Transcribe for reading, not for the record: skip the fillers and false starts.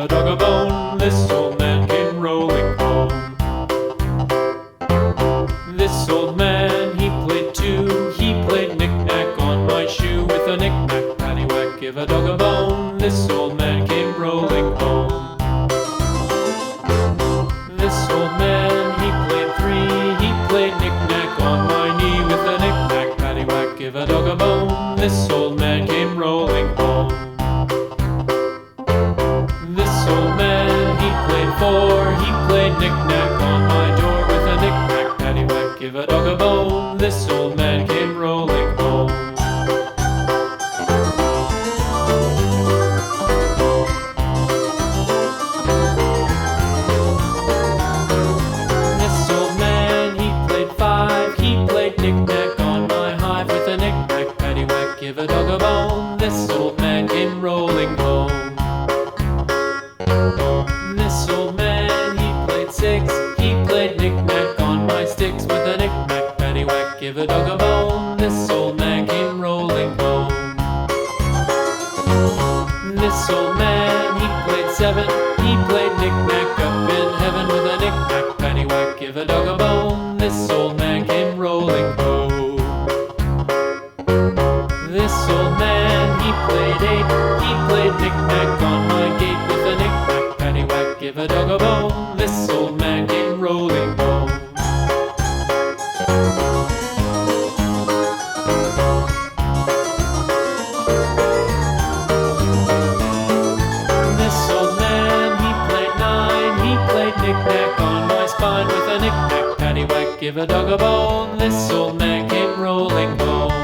a dog a bone. This old man came rolling home. This old man, he played too. He played knick-knack on my shoe. With a knick-knack, paddywhack, give a dog a bone. This old man came rolling home. This old man, he played three. He played knick-knack on my knee. With a knick-knack, paddywhack, give a dog a bone. This old man came rolling home. This old man, he played four. He played knick-knack on my door. With a knick-knack, paddywhack, give a dog a bone. This old man came rolling home. This old man, he played five. He played knick-knack on my hive. With a knick-knack, paddywhack, give a dog a bone. This old man came rolling home. This old man, he played six. He played knick-knack on my sticks. With a knick-knack, paddywhack, give a dog a bone. This old man came rolling home. This old man, he played seven. He played knick-knack up in heaven. With a knick-knack, paddywhack, give a dog a bone. This old man came rolling home. This old man, he played eight. He played knick-knack on my gate. With a knick-knack, paddywhack, give a dog a bone. This old man came rolling home. This old man, he played nine. He played knick-knack on my spine. With a knick-knack, paddywhack, give a dog a bone. This old man came rolling home.